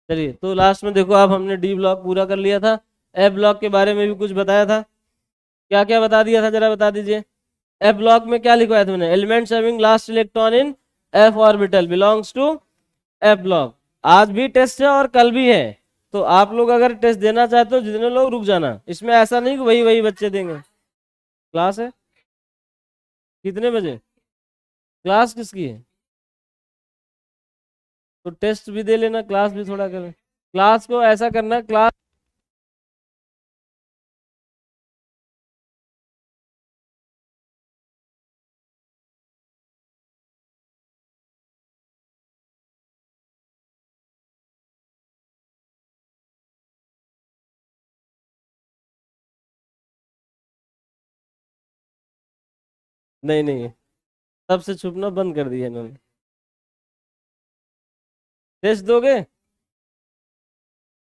चलिए, तो लास्ट में देखो, अब हमने डी ब्लॉक पूरा कर लिया था। एफ ब्लॉक के बारे में भी कुछ बताया था। क्या क्या बता दिया था, जरा बता दीजिए। एफ ब्लॉक में क्या लिखवाया था मैंने? Elements having last electron in F orbital belongs to F block. आज भी टेस्ट है और कल भी है, तो आप लोग अगर टेस्ट देना चाहते हो, जितने लोग रुक जाना, इसमें ऐसा नहीं कि वही वही बच्चे देंगे। क्लास है कितने बजे? क्लास किसकी है? तो टेस्ट भी दे लेना, क्लास भी थोड़ा करें। क्लास को ऐसा करना, क्लास नहीं नहीं, सबसे छुपना बंद कर दिया इन्होंने। टेस्ट दोगे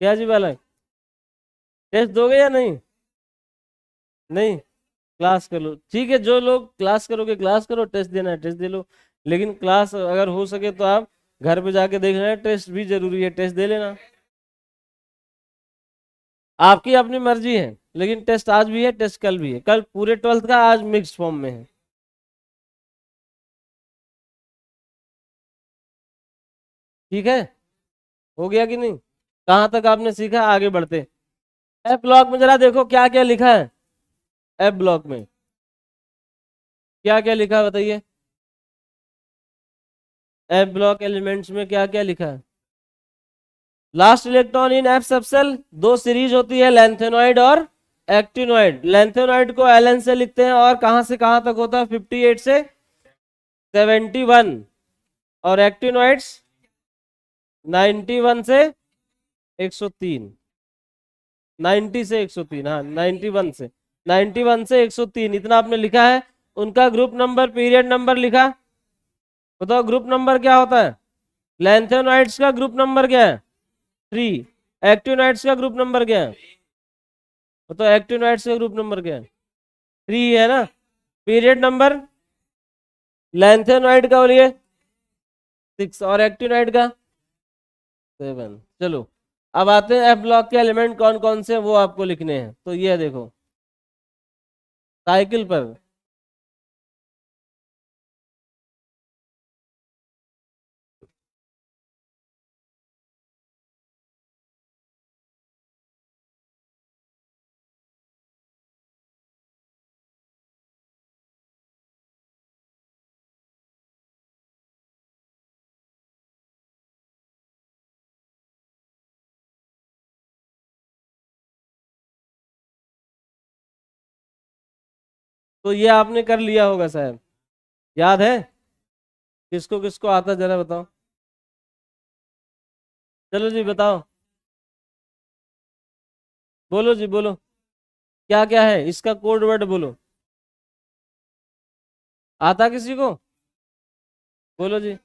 क्या जी बालक? टेस्ट दोगे या नहीं? नहीं, क्लास कर लो, ठीक है। जो लोग क्लास करोगे क्लास करो, टेस्ट देना है टेस्ट दे लो। लेकिन क्लास अगर हो सके तो आप घर पे जाके देख लेना, टेस्ट भी जरूरी है, टेस्ट दे लेना। आपकी अपनी मर्जी है, लेकिन टेस्ट आज भी है, टेस्ट कल भी है। कल पूरे 12th का, आज मिक्स फॉर्म में है। ठीक है, हो गया कि नहीं? कहाँ तक आपने सीखा, आगे बढ़ते। एफ ब्लॉक में जरा देखो क्या क्या लिखा है। एफ ब्लॉक में क्या क्या लिखा है बताइए। एफ ब्लॉक एलिमेंट्स में क्या क्या लिखा है? Last electron in F subshell, दो सीरीज होती है, लेंथेनॉइड और एक्टिनॉइड। लेंथेनॉइड को एलन से लिखते हैं, और कहां से कहां तक होता है? 58 से 71। और एक्टिनॉइड्स 91 से 103। 90 से 103, हाँ 91 से, 91 से 103, इतना आपने लिखा है। उनका ग्रुप नंबर, पीरियड नंबर लिखा। बताओ ग्रुप नंबर क्या होता है? लेंथेनॉइड्स का ग्रुप नंबर क्या है? 3। एक्टिनॉइड्स का ग्रुप नंबर क्या है? बताओ एक्टिनॉइड्स का ग्रुप नंबर क्या है? 3 है ना। पीरियड नंबर लेंथेनॉइड का बोलिए 6, और एक्टिनॉइड का 7। चलो, अब आते हैं एफ ब्लॉक के एलिमेंट कौन कौन से हैं, वो आपको लिखने हैं। तो ये देखो, साइकिल पर। तो ये आपने कर लिया होगा शायद, याद है? किसको किसको आता जरा बताओ। चलो जी बताओ, बोलो जी बोलो, क्या क्या है इसका कोड वर्ड बोलो। आता किसी को? बोलो जी।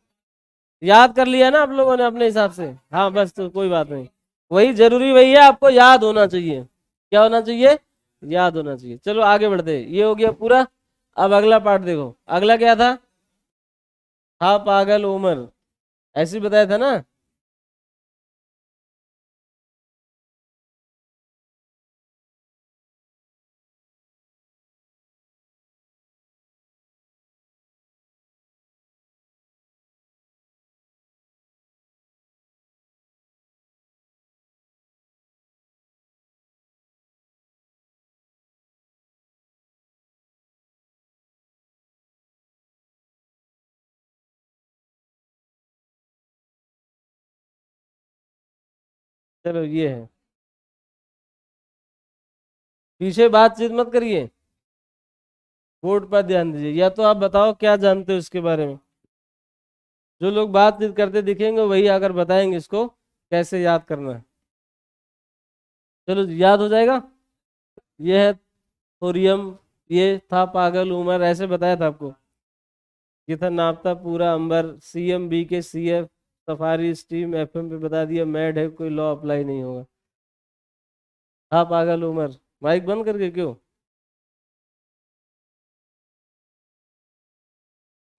याद कर लिया ना आप लोगों ने अपने हिसाब से? हाँ बस, तो कोई बात नहीं। वही जरूरी, वही है, आपको याद होना चाहिए। क्या होना चाहिए? याद होना चाहिए। चलो आगे बढ़ते, ये हो गया पूरा। अब अगला पार्ट देखो, अगला क्या था? हाँ पागल उमर, ऐसे ही बताया था ना। चलो ये है, पीछे बातचीत मत करिए, बोर्ड पर ध्यान दीजिए। या तो आप बताओ क्या जानते हो इसके बारे में। जो लोग बातचीत करते दिखेंगे वही आकर बताएंगे इसको कैसे याद करना है। चलो याद हो जाएगा। ये है थोरियम, ये था पागल उमर, ऐसे बताया था आपको। ये था नापता पूरा अंबर, सीएम बी के सीएफ, सफारी स्टीम एफएम पे बता दिया, मैड है कोई लॉ अप्लाई नहीं होगा। हाँ पागल उमर, माइक बंद करके क्यों?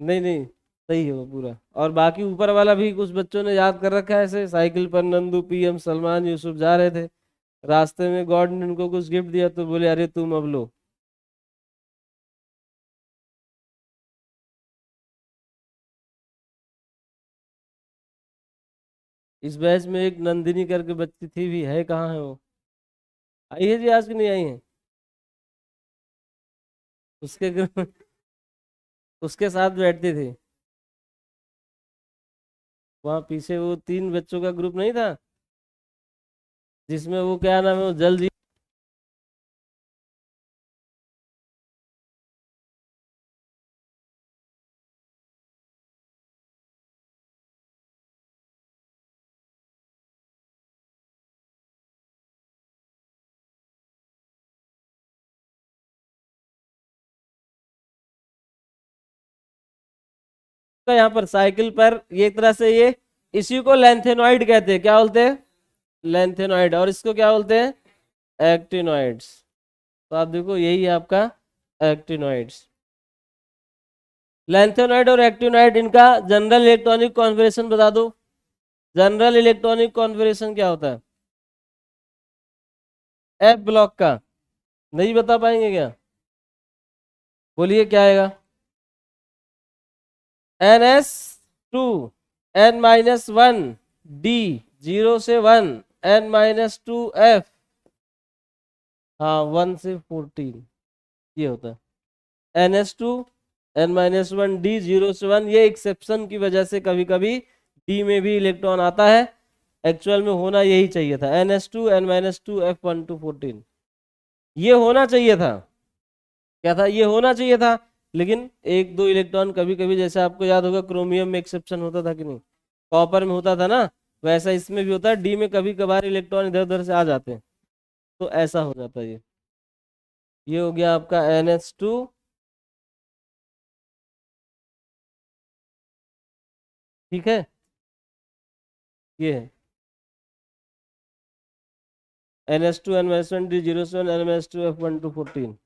नहीं नहीं, सही है वो पूरा। और बाकी ऊपर वाला भी कुछ बच्चों ने याद कर रखा है, ऐसे साइकिल पर नंदू, पीएम सलमान यूसुफ जा रहे थे, रास्ते में गॉड ने उनको कुछ गिफ्ट दिया तो बोले अरे तुम अब लो। इस बैच में एक नंदिनी करके बच्ची थी भी, है कहाँ है वो? आई है जी आज की नहीं आई है? उसके उसके साथ बैठती थी। वहाँ पीछे वो 3 बच्चों का ग्रुप नहीं था, जिसमें वो क्या नाम है, वो जल जी। का यहाँ पर साइकिल पर ये एक तरह से ये, इसी को लेंथेनॉइड कहते हैं। क्या बोलते हैं? लेंथेनॉइड। और इसको क्या बोलते हैं? एक्टिनॉइड्स। तो आप देखो यही है आपका एक्टिनॉइड्स। लेंथेनॉइड और एक्टिनॉइड, इनका जनरल इलेक्ट्रॉनिक कॉन्फिगरेशन बता दो। जनरल इलेक्ट्रॉनिक कॉन्फिगरेशन क्या होता है एफ ब्लॉक का? नहीं बता पाएंगे क्या? बोलिए क्या आएगा? NS2, N-1, D, 0 से 1, N-2, F, हाँ 1 से 14, ये होता है NS2, N-1, D, 0 से 1। ये एक्सेप्शन की वजह से कभी कभी डी में भी इलेक्ट्रॉन आता है, एक्चुअल में होना यही चाहिए था NS2, N-2, F1 to 14, ये होना चाहिए था। क्या था? ये होना चाहिए था। लेकिन एक दो इलेक्ट्रॉन कभी कभी, जैसे आपको याद होगा क्रोमियम में एक्सेप्शन होता था कि नहीं, कॉपर में होता था ना, वैसा इसमें भी होता है, डी में कभी कभार इलेक्ट्रॉन इधर उधर से आ जाते हैं, तो ऐसा हो जाता है ये हो गया आपका NH2। ठीक है, ये है NH2, N-1, D, 0 से 1, NH2, F1 to 14,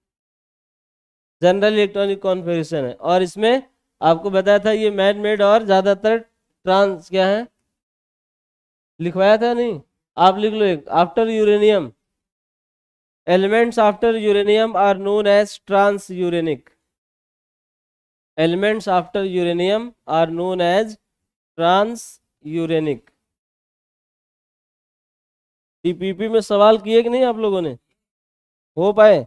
general electronic configuration है। और इसमें आपको बताया था ये मैन मेड और ज्यादातर ट्रांस क्या है, लिखवाया था नहीं? आप लिख लो एक, after uranium, elements after uranium are known as transuranic. Elements after uranium are known as transuranic. TPP में सवाल किए कि नहीं आप लोगों ने? हो पाए?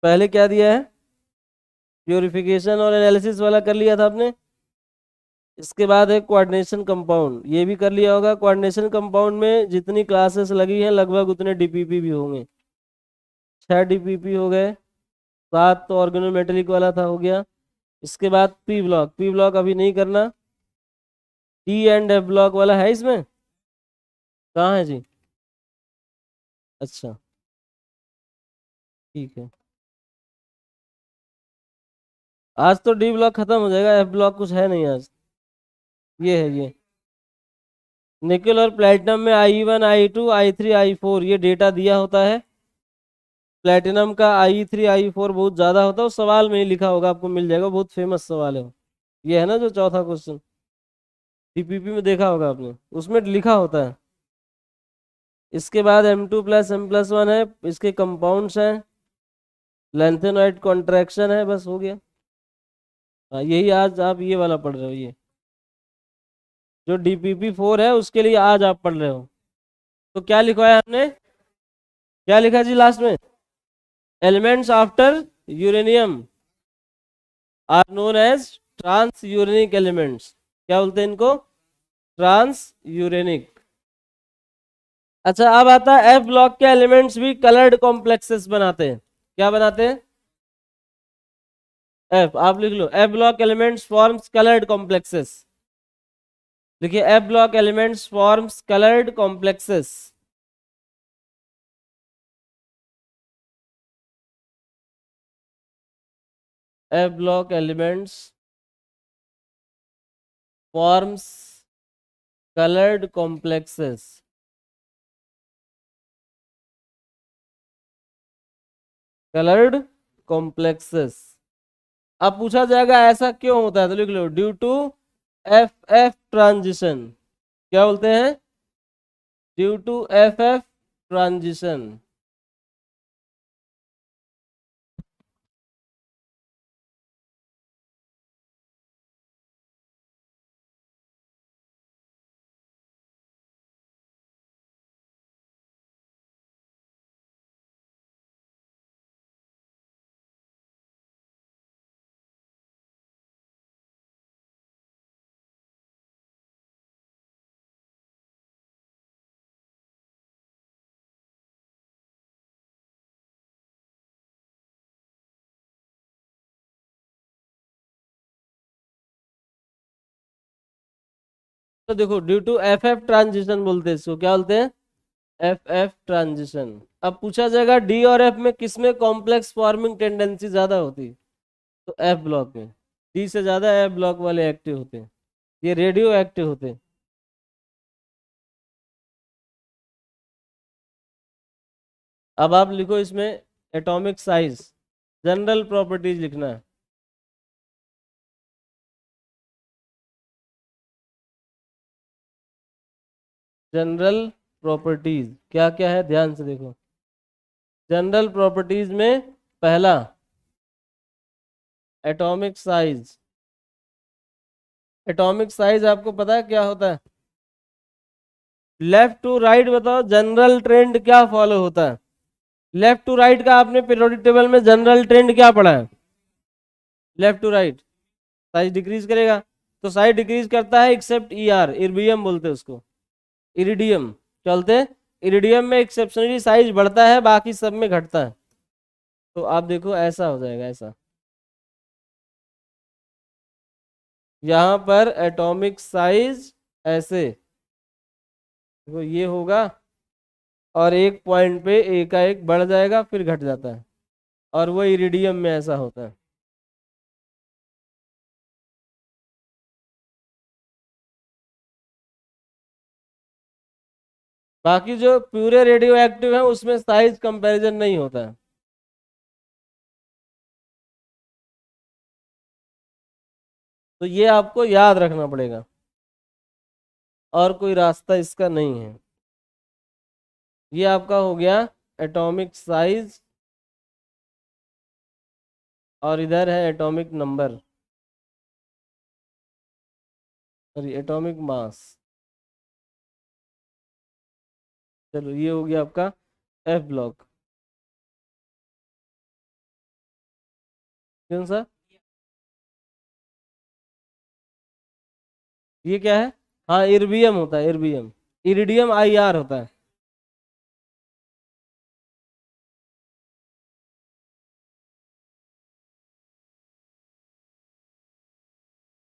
पहले क्या दिया है? प्योरिफिकेशन और एनालिसिस वाला कर लिया था आपने। इसके बाद है कोऑर्डिनेशन कंपाउंड, ये भी कर लिया होगा। कोऑर्डिनेशन कंपाउंड में जितनी क्लासेस लगी हैं लगभग उतने डीपीपी भी होंगे। 6 डीपीपी हो गए, 7 तो ऑर्गेनोमेटेलिक वाला था, हो गया। इसके बाद पी ब्लॉक, पी ब्लॉक अभी नहीं करना। टी एंड एफ ब्लॉक वाला है इसमें? कहाँ है जी? अच्छा, ठीक है। आज तो डी ब्लॉक खत्म हो जाएगा, एफ ब्लॉक कुछ है नहीं आज। ये है ये, निकेल और प्लेटिनम में I1, I2, I3, I4 ये डेटा दिया होता है। प्लेटिनम का I3, I4 बहुत ज्यादा होता है, उस सवाल में ही लिखा होगा, आपको मिल जाएगा, बहुत फेमस सवाल है वो। ये है ना जो चौथा क्वेश्चन, टीपीपी में देखा होगा आपने, उसमें लिखा होता है। इसके बाद M2+M+1 है, इसके कंपाउंड्स हैं, लेंथेनॉइड कॉन्ट्रैक्शन है, बस हो गया। हाँ यही आज आप ये वाला पढ़ रहे हो, ये जो DPP4 है उसके लिए आज आप पढ़ रहे हो। तो क्या लिखवाया हमने? क्या लिखा जी लास्ट में? Elements after uranium are known as transuranic elements. क्या बोलते हैं इनको? Transuranic. अच्छा, अब आता है एफ ब्लॉक के एलिमेंट्स भी कलर्ड कॉम्प्लेक्सेस बनाते हैं। क्या बनाते हैं? एफ, आप लिख लो, F block elements forms coloured complexes. देखिए, F block elements forms coloured complexes. F block elements forms coloured complexes. Coloured complexes. अब पूछा जाएगा ऐसा क्यों होता है, तो लिख लो due to F F transition. क्या बोलते हैं, due to F F transition. तो देखो due to F F transition बोलते हैं इसको, क्या बोलते हैं, एफ एफ ट्रांजिशन। अब पूछा जाएगा डी और एफ में किसमें कॉम्प्लेक्स फॉर्मिंग टेंडेंसी ज्यादा होती, तो एफ ब्लॉक में। डी से ज्यादा एफ ब्लॉक वाले एक्टिव होते हैं, ये रेडियो एक्टिव होते हैं। अब आप लिखो इसमें एटॉमिक साइज, जनरल प्रॉपर्टीज लिखना है। जनरल प्रॉपर्टीज क्या क्या है, ध्यान से देखो। जनरल प्रॉपर्टीज में पहला एटॉमिक साइज। एटॉमिक साइज आपको पता है क्या होता है, लेफ्ट टू राइट बताओ जनरल ट्रेंड क्या फॉलो होता है। लेफ्ट टू राइट का आपने पीरियोडिक टेबल में जनरल ट्रेंड क्या पढ़ा है, left to right size decrease करेगा, तो साइज डिक्रीज करता है एक्सेप्ट ई आर, इर्बियम बोलते हैं उसको, इरिडियम चलते। इरिडियम में एक्सेप्शनली साइज बढ़ता है, बाकी सब में घटता है। तो आप देखो ऐसा हो जाएगा, ऐसा यहाँ पर एटॉमिक साइज ऐसे देखो ये होगा, और एक पॉइंट पे एक का एक बढ़ जाएगा फिर घट जाता है, और वो इरिडियम में ऐसा होता है। बाकी जो प्यूरे रेडियो एक्टिव है उसमें साइज कंपैरिजन नहीं होता है। तो ये आपको याद रखना पड़ेगा, और कोई रास्ता इसका नहीं है। ये आपका हो गया एटॉमिक साइज, और इधर है atomic number, sorry atomic mass. चलो ये हो गया आपका एफ ब्लॉक। कौन सा, ये क्या है, हाँ इर्बियम होता है, इर्बियम। इरिडियम आई आर होता है।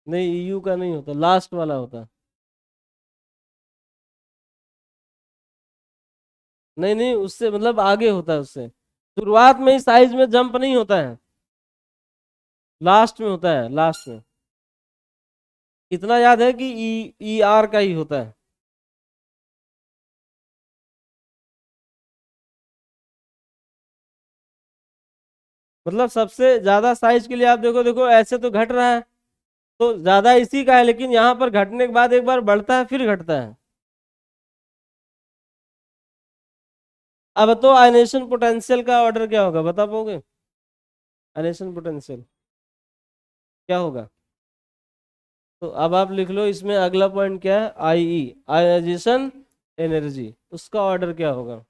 नहीं ईयू का नहीं होता, लास्ट वाला होता है। नहीं नहीं, उससे मतलब आगे होता है, उससे शुरुआत में ही साइज में जंप नहीं होता है, लास्ट में होता है, लास्ट में। इतना याद है कि ई आर का ही होता है। मतलब सबसे ज्यादा साइज के लिए आप देखो, देखो ऐसे तो घट रहा है, तो ज्यादा इसी का है, लेकिन यहाँ पर घटने के बाद एक बार बढ़ता है फिर घटता है। अब तो आयनेशन पोटेंशियल का ऑर्डर क्या होगा, बता पाओगे, आयनेशन पोटेंशियल क्या होगा। तो अब आप लिख लो इसमें अगला पॉइंट क्या है, आई ई, आयोनाइजेशन एनर्जी, उसका ऑर्डर क्या होगा।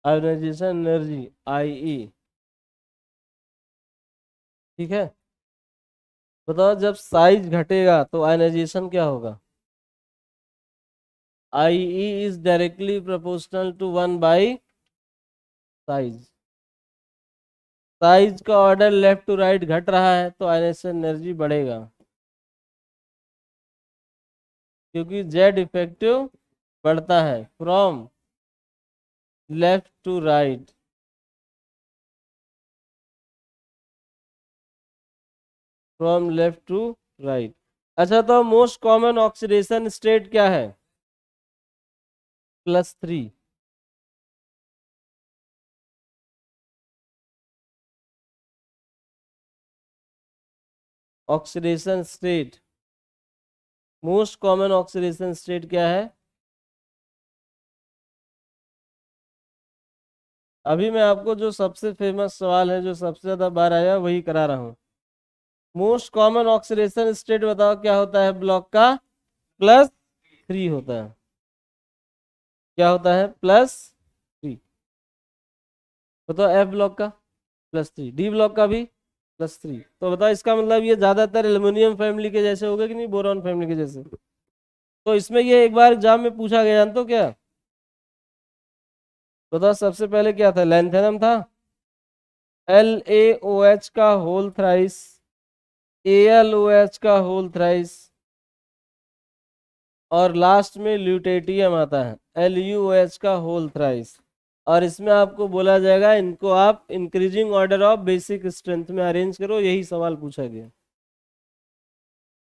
आयोनाइजेशन एनर्जी आई ई, ठीक है। बताओ जब साइज घटेगा तो आयनाइजेशन क्या होगा, I E is directly proportional to 1 by size. Size का ऑर्डर लेफ्ट टू राइट घट रहा है तो आयनाइजेशन एनर्जी बढ़ेगा, क्योंकि जेड इफेक्टिव बढ़ता है, from left to right, from left to right. अच्छा, तो मोस्ट कॉमन ऑक्सीडेशन स्टेट क्या है? +3। Oxidation state, most common oxidation state क्या है? अभी मैं आपको जो सबसे फेमस सवाल है, जो सबसे ज्यादा बार आया, वही करा रहा हूँ। मोस्ट कॉमन ऑक्सीडेशन स्टेट बताओ क्या होता है ब्लॉक का? +3 होता है। क्या होता है? +3। बताओ एफ ब्लॉक का +3, डी ब्लॉक का भी +3। तो बताओ इसका मतलब ये ज्यादातर एल्युमिनियम फैमिली के जैसे होगा कि नहीं, बोरॉन फैमिली के जैसे? तो इसमें ये एक बार एग्जाम में पूछा गया, जानते हो क्या? बताओ सबसे पहले क्या था? लैंथेनम था, LaOH का होल थ्राइस, AlOH का होल थ्राइस, और लास्ट में ल्यूटेटियम आता है, LuOH का होल थ्राइस। और इसमें आपको बोला जाएगा इनको आप increasing order of basic strength में अरेंज करो, यही सवाल पूछा गया।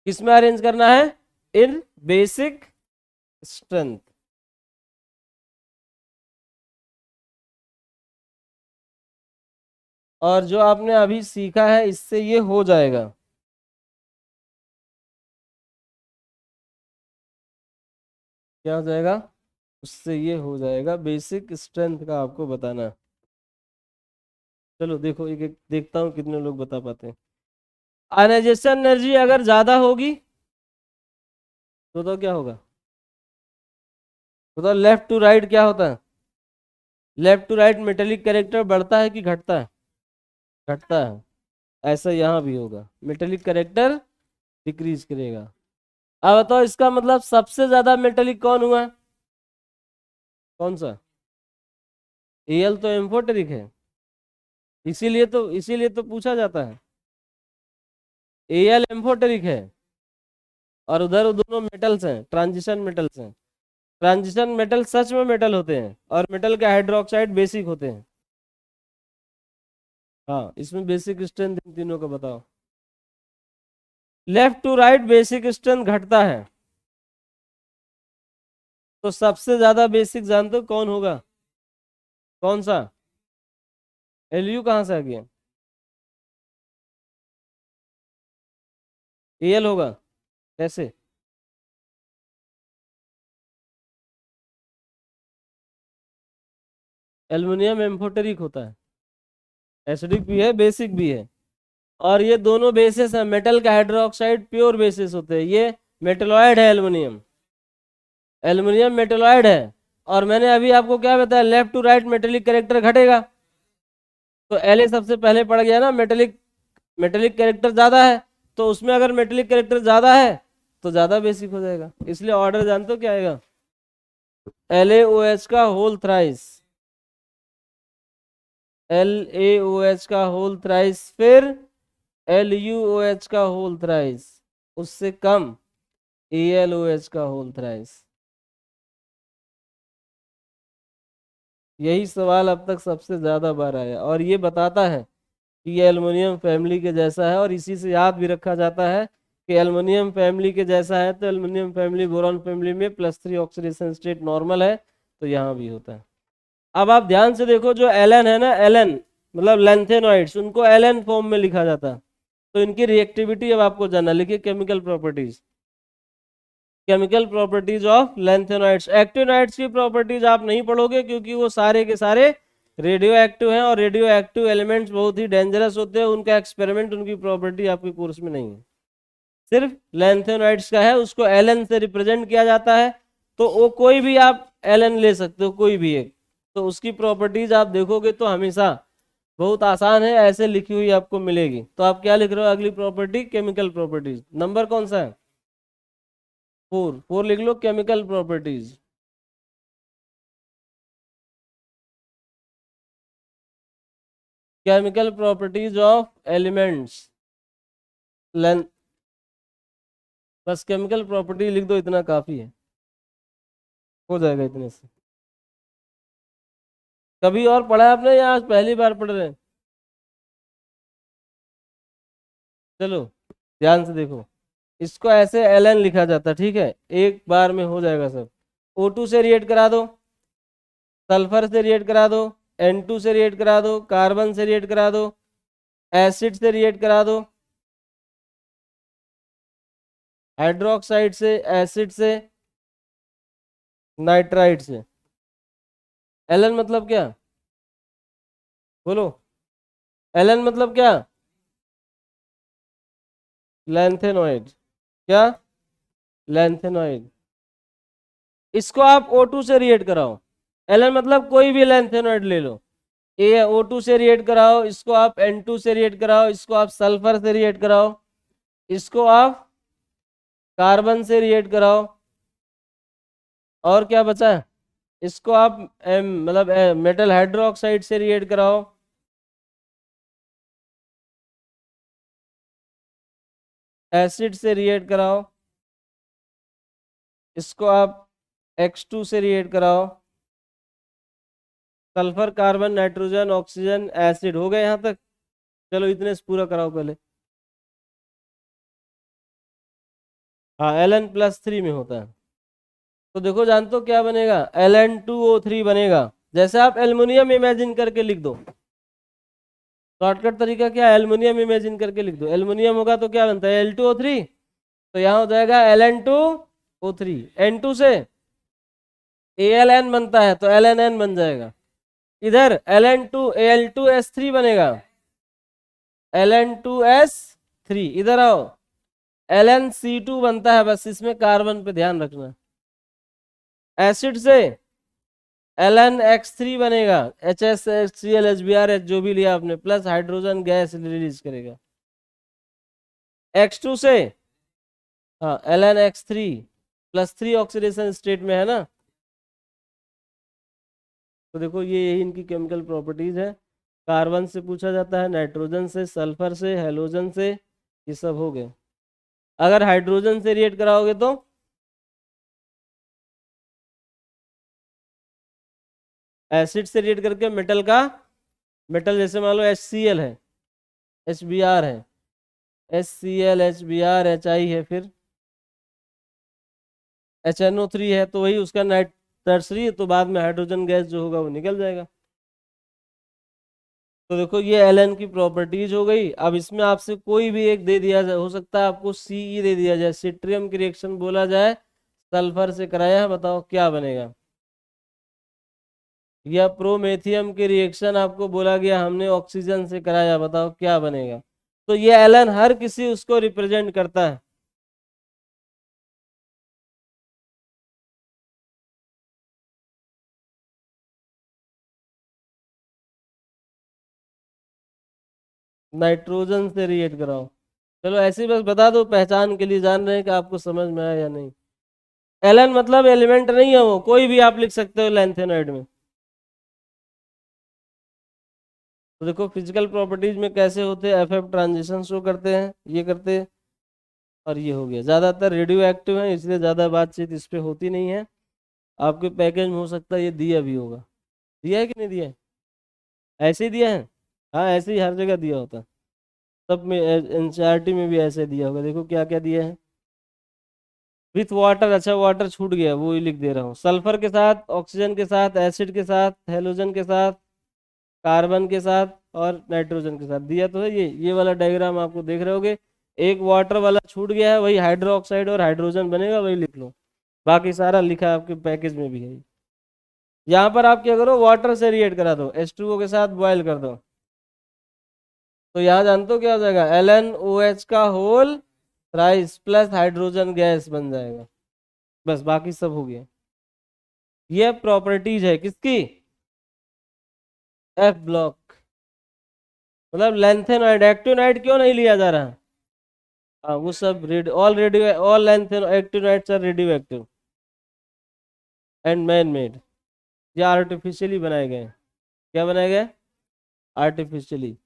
किसमें अरेंज करना है? इन बेसिक स्ट्रेंथ। और जो आपने अभी सीखा है इससे ये हो जाएगा। क्या हो जाएगा? उससे ये हो जाएगा, बेसिक स्ट्रेंथ का आपको बताना है। चलो देखो, एक एक देखता हूँ कितने लोग बता पाते हैं। आयनाइजेशन एनर्जी अगर ज्यादा होगी तो क्या होगा? तो लेफ्ट टू राइट क्या होता है? Left to right metallic character बढ़ता है कि घटता है? घटता है। ऐसा यहाँ भी होगा, मेटेलिक कैरेक्टर डिक्रीज करेगा। अब बताओ इसका मतलब सबसे ज्यादा मेटेलिक कौन हुआ? कौन सा? Al तो एम्फोटेरिक है, इसीलिए तो पूछा जाता है। Al एम्फोटेरिक है, और उधर वो दोनों मेटल्स हैं, ट्रांजिशन मेटल्स हैं। ट्रांजिशन मेटल सच में मेटल होते हैं, और मेटल के हाइड्रोक्साइड बेसिक होते हैं। हाँ, इसमें बेसिक स्ट्रेंथ इन तीनों का बताओ। Left to right basic strength घटता है, तो सबसे ज्यादा बेसिक जानते हो कौन होगा? कौन सा? Lu कहाँ से आ गया? Al होगा। कैसे? एल्युमिनियम एम्फोटेरिक होता है, एसिडिक भी है बेसिक भी है। और ये दोनों बेसिस है, मेटल का हाइड्रोक्साइड प्योर बेसिस होते हैं। ये मेटलॉयड है एल्युमिनियम, एल्युमिनियम मेटलॉयड है। और मैंने अभी आपको क्या बताया, left to right metallic character घटेगा। तो एल सबसे पहले पड़ गया ना, मेटेलिक, मेटेलिक कैरेक्टर ज्यादा है, तो उसमें अगर मेटेलिक कैरेक्टर ज्यादा है तो ज्यादा बेसिक हो जाएगा। इसलिए ऑर्डर जानते हो क्या आएगा? LaOH का होल थ्राइस, LaOH का होल थ्राइस, फिर LuOH का होल थ्राइस, उससे कम AlOH का होल थ्राइस। यही सवाल अब तक सबसे ज्यादा बार आया, और ये बताता है कि ये एल्युमिनियम फैमिली के जैसा है। और इसी से याद भी रखा जाता है कि एल्युमिनियम फैमिली के जैसा है, तो एल्युमिनियम फैमिली बोरॉन फैमिली में +3 ऑक्सीडेशन स्टेट नॉर्मल है, तो यहाँ भी होता है। अब आप ध्यान से देखो, जो एलन है ना, एलन मतलब लैंथेनॉइड्स, उनको एलन फॉर्म में लिखा जाता है। तो इनकी रिएक्टिविटी अब आपको जानना, लिखिए chemical properties. Chemical properties of lanthanoids. Actinoids की प्रॉपर्टीज आप नहीं पढ़ोगे, क्योंकि वो सारे के सारे रेडियो एक्टिव हैं, और रेडियो एक्टिव एलिमेंट्स बहुत ही डेंजरस होते हैं। उनका एक्सपेरिमेंट, उनकी प्रॉपर्टी आपके कोर्स में नहीं है। सिर्फ लैंथेनॉइड्स का है, उसको एलन से रिप्रेजेंट किया जाता है। तो वो कोई भी आप एलन ले सकते हो, कोई भी एक। तो उसकी प्रॉपर्टीज आप देखोगे तो हमेशा बहुत आसान है, ऐसे लिखी हुई आपको मिलेगी। तो आप क्या लिख रहे हो? अगली प्रॉपर्टी केमिकल प्रॉपर्टीज, नंबर कौन सा है? 4 लिख लो, chemical properties. Chemical properties of elements, length. बस केमिकल प्रॉपर्टी लिख दो, इतना काफी है। हो जाएगा इतने से। कभी और पढ़ा है आपने या आज पहली बार पढ़ रहे हैं? चलो ध्यान से देखो, इसको ऐसे एल एन लिखा जाता है, ठीक है, एक बार में हो जाएगा सब। O2 से रिएक्ट करा दो, सल्फर से रिएक्ट करा दो, N2 से रिएक्ट करा दो, कार्बन से रिएक्ट करा दो, एसिड से रिएक्ट करा दो, हाइड्रोक्साइड से, एसिड से, नाइट्राइड से। एलन मतलब क्या? बोलो, एलन मतलब क्या? लैंथेनॉइड। क्या? लैंथेनॉइड। इसको आप O2 से रिएक्ट कराओ। एलन मतलब कोई भी लैंथेनॉइड ले लो, ये O2 से रिएक्ट कराओ, इसको आप N2 से रिएक्ट कराओ, इसको आप सल्फर से रिएक्ट कराओ, इसको आप कार्बन से रिएक्ट कराओ, और क्या बचा है, इसको आप मतलब मेटल हाइड्रोक्साइड से रिएक्ट कराओ, एसिड से रिएक्ट कराओ, इसको आप X2 से रिएक्ट कराओ, sulphur, carbon, nitrogen, oxygen, acid. हो गए यहाँ तक? चलो इतने से पूरा कराओ पहले। हाँ, Ln+3 में होता है। तो देखो जानते हो क्या बनेगा, Ln2O3 बनेगा। जैसे आप एल्युमिनियम इमेजिन करके लिख दो, शॉर्टकट तरीका क्या है, एल्युमिनियम इमेजिन करके लिख दो, एल्युमिनियम होगा तो क्या बनता है, L2O3, तो यहाँ हो जाएगा Ln2O3। N2 से Aln बनता है तो Lnn बन जाएगा। इधर Al2S3 बनेगा, Ln2S3। इधर आओ, LnC2 बनता है, बस इसमें कार्बन पे ध्यान रखना। एसिड से LnX3 बनेगा, HCl, HBr जो भी लिया आपने, प्लस हाइड्रोजन गैस रिलीज करेगा। X2 से हाँ LnX3 +3 ऑक्सीडेशन स्टेट में है ना। तो देखो ये यही इनकी केमिकल प्रॉपर्टीज है। कार्बन से पूछा जाता है, नाइट्रोजन से, सल्फर से, हेलोजन से, ये सब हो गए। अगर हाइड्रोजन से रिएक्ट कराओगे तो एसिड से रिएक्ट करके मेटल का, मेटल जैसे मान लो HCl है, HBr है, HCl, HBr, HI है, फिर HNO3 है, तो वही उसका नाइट टर्सरी, तो बाद में हाइड्रोजन गैस जो होगा वो निकल जाएगा। तो देखो ये Ln की प्रॉपर्टीज हो गई। अब इसमें आपसे कोई भी एक दे दिया जाए, हो सकता है आपको Ce दे दिया जाए, सिट्रियम की रिएक्शन बोला जाए, सल्फर से कराया है, बताओ क्या बनेगा। या प्रोमेथियम की रिएक्शन आपको बोला गया हमने ऑक्सीजन से कराया, बताओ क्या बनेगा। तो ये Ln हर किसी उसको रिप्रेजेंट करता है। नाइट्रोजन से रिएक्ट कराओ। चलो ऐसे ही बस बता दो, पहचान के लिए, जान रहे हैं कि आपको समझ में आया या नहीं। Ln मतलब एलिमेंट नहीं है, वो कोई भी आप लिख सकते हो लैंथेनॉइड में। तो देखो फिजिकल प्रॉपर्टीज में कैसे होते हैं, FF ट्रांजिशन शो करते हैं, ये करते हैं, और ये हो गया। ज़्यादातर रेडियो एक्टिव है, इसलिए ज़्यादा बातचीत इस पे होती नहीं है। आपके पैकेज में हो सकता है ये दिया भी होगा, दिया है कि नहीं दिया है? ऐसे ही दिया है, हाँ ऐसे ही हर जगह दिया होता है। सब में NCERT में भी ऐसे दिया होगा। देखो क्या क्या दिया है, विथ वाटर, अच्छा वाटर छूट गया, वो ही लिख दे रहा हूँ। सल्फर के साथ, ऑक्सीजन के साथ, एसिड के साथ, हेलोजन के साथ, कार्बन के साथ, और नाइट्रोजन के साथ दिया तो है। ये वाला डायग्राम आपको देख रहे होगे, एक वाटर वाला छूट गया है, वही हाइड्रोक्साइड और हाइड्रोजन बनेगा, वही लिख लो। बाकी सारा लिखा है आपके पैकेज में भी है। यहाँ पर आप क्या करो, वाटर से रिएक्ट करा दो, H2O के साथ बॉयल कर दो, तो यहाँ जानते हो क्या हो जाएगा, LnOH का whole thrice plus hydrogen gas बन जाएगा। बस बाकी सब हो गया। ये प्रॉपर्टीज है किसकी, F ब्लॉक। मतलब लैंथेनॉइड, एक्टिनोइड क्यों नहीं लिया जा रहा। हाँ वो सब all radio, all lanthano actinoids are radioactive and man made. ये आर्टिफिशियली बनाए गए हैं। क्या बनाए गए, आर्टिफिशियली।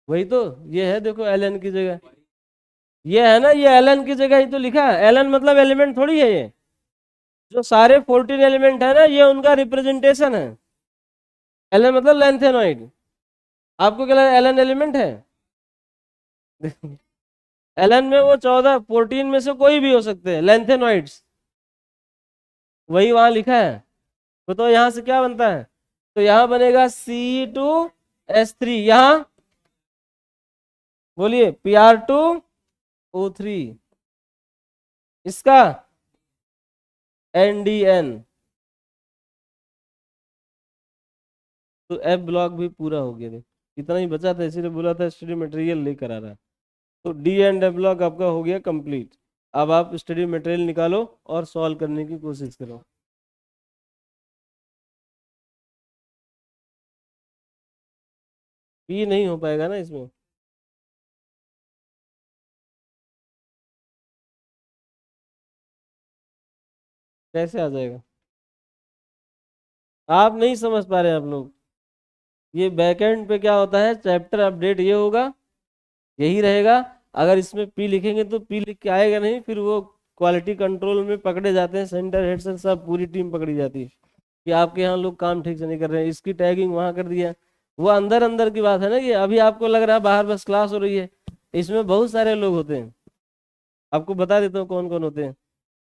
वही तो, ये है देखो Ln की जगह, ये है ना, ये Ln की जगह ही तो लिखा है। Ln मतलब एलिमेंट थोड़ी है ये, जो सारे 14 एलिमेंट है ना, ये उनका रिप्रेजेंटेशन है। एलन मतलब लेंथेनॉइड। आपको क्या लगा एलन एलिमेंट है? एलन में वो 14 में से कोई भी हो सकते हैं लेंथेनॉइड्स, वही वहां लिखा है। तो यहाँ से क्या बनता है? तो यहाँ बनेगा C2H3, यहाँ बोलिए Pr2O3, इसका NDN। तो F ब्लॉक भी पूरा हो गया। देख इतना ही बचा था, इसीलिए बोला था स्टडी मटेरियल लेकर आ रहा है। तो D एंड F ब्लॉक आपका हो गया कंप्लीट। अब आप स्टडी मटेरियल निकालो और सॉल्व करने की कोशिश करो। P नहीं हो पाएगा ना इसमें। कैसे आ जाएगा? आप नहीं समझ पा रहे हैं आप लोग। ये बैकएंड पे क्या होता है, चैप्टर अपडेट ये होगा, यही रहेगा। अगर इसमें पी लिखेंगे तो पी लिख के आएगा नहीं, फिर वो क्वालिटी कंट्रोल में पकड़े जाते हैं, सेंटर हेड से सब पूरी टीम पकड़ी जाती है कि आपके यहाँ लोग काम ठीक से नहीं कर रहे हैं, इसकी टैगिंग वहां कर दिया। वो अंदर अंदर की बात है ना, कि अभी आपको लग रहा है बाहर बस क्लास हो रही है, इसमें बहुत सारे लोग होते हैं। आपको बता देता हूँ कौन कौन होते हैं।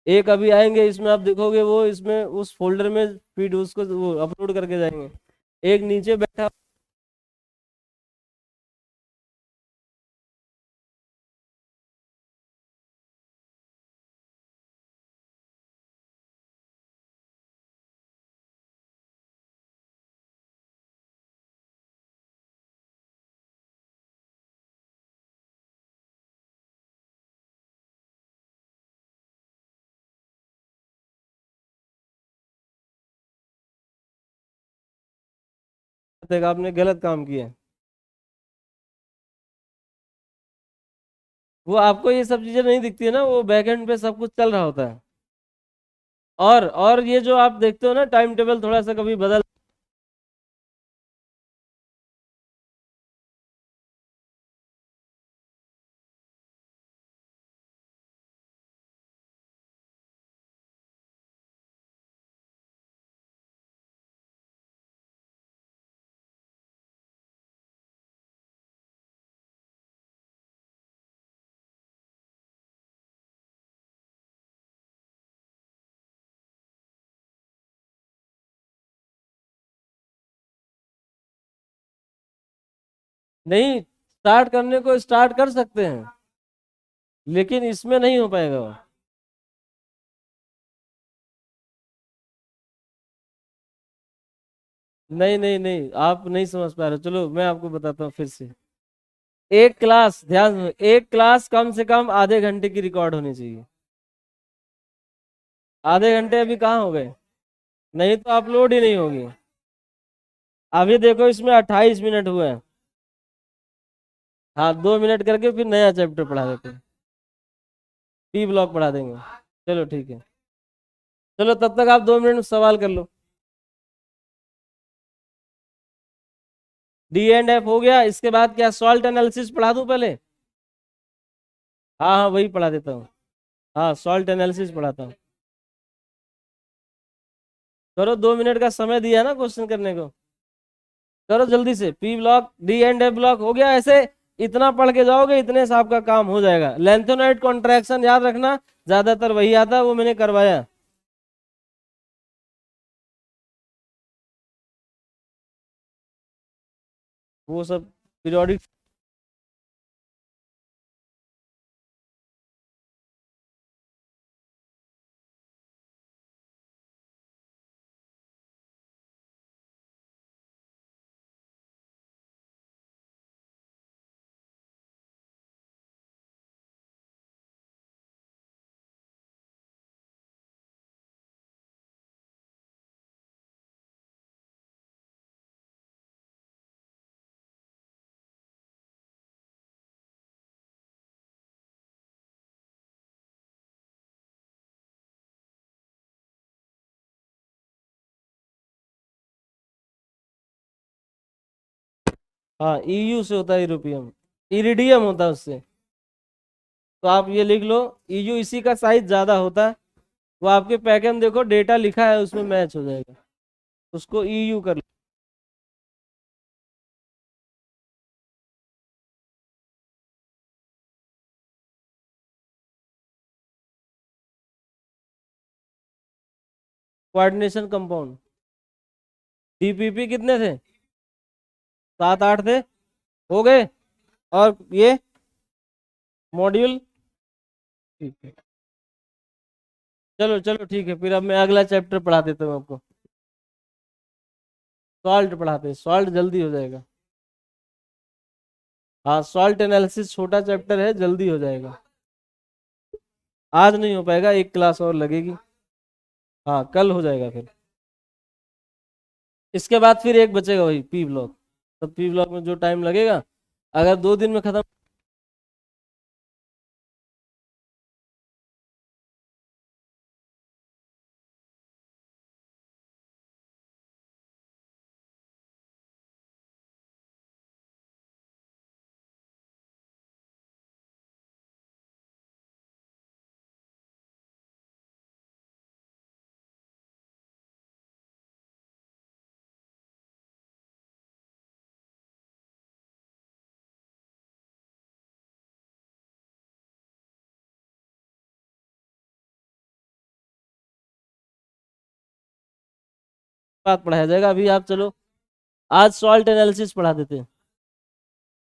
एक अभी आएंगे, इसमें आप देखोगे वो इसमें उस फोल्डर में फीड उसको वो अपलोड करके जाएंगे। एक नीचे बैठा, आपने गलत काम किया। वो आपको ये सब चीजें नहीं दिखती है ना, वो बैकएंड पे सब कुछ चल रहा होता है। और ये जो आप देखते हो ना टाइम टेबल थोड़ा सा कभी बदल, नहीं स्टार्ट करने को स्टार्ट कर सकते हैं, लेकिन इसमें नहीं हो पाएगा वो। नहीं नहीं नहीं, आप नहीं समझ पा रहे, चलो मैं आपको बताता हूँ फिर से। एक क्लास, ध्यान से, एक क्लास कम से कम आधे घंटे की रिकॉर्ड होनी चाहिए। आधे घंटे अभी कहाँ हो गए? नहीं तो अपलोड ही नहीं होगी। अभी देखो इसमें 28 मिनट हुए हैं। हाँ 2 मिनट करके फिर नया चैप्टर पढ़ा देते हैं, पी ब्लॉक पढ़ा देंगे। चलो ठीक है। चलो तब तक आप 2 मिनट में सवाल कर लो। डी एंड एफ हो गया, इसके बाद क्या सॉल्ट एनालिसिस पढ़ा दूं पहले? हाँ हाँ वही पढ़ा देता हूँ। हाँ सॉल्ट एनालिसिस पढ़ाता हूँ। करो, 2 मिनट का समय दिया ना क्वेश्चन करने को। करो जल्दी से, P block D and F block हो गया। ऐसे इतना पढ़ के जाओगे, इतने से आपका काम हो जाएगा। लेंथेनॉइड कॉन्ट्रैक्शन याद रखना, ज्यादातर वही आता है, वो मैंने करवाया। वो सब पीरियोडिक। हाँ ईयू से होता है, यूरोपियम इरिडियम होता है उससे। तो आप ये लिख लो, ईयू इसी का साइज ज्यादा होता है, वो आपके पैकेज में देखो डेटा लिखा है, उसमें मैच हो जाएगा, उसको ईयू कर लो। कोऑर्डिनेशन कंपाउंड, डीपीपी कितने थे? 7 8 थे, हो गए। और ये मॉड्यूल, ठीक है। चलो चलो ठीक है, फिर अब मैं अगला चैप्टर पढ़ा देता हूँ आपको। सॉल्ट पढ़ाते हैं, सॉल्ट जल्दी हो जाएगा। हाँ, सॉल्ट एनालिसिस छोटा चैप्टर है, जल्दी हो जाएगा। आज नहीं हो पाएगा, एक क्लास और लगेगी। हाँ, कल हो जाएगा फिर। इसके बाद फिर एक बचेगा वही पी ब्लॉक। तो पी ब्लॉक में जो टाइम लगेगा, अगर 2 दिन में खत्म। बात पढ़ाया जाएगा, अभी आप चलो आज सॉल्ट एनालिसिस पढ़ा देते हैं।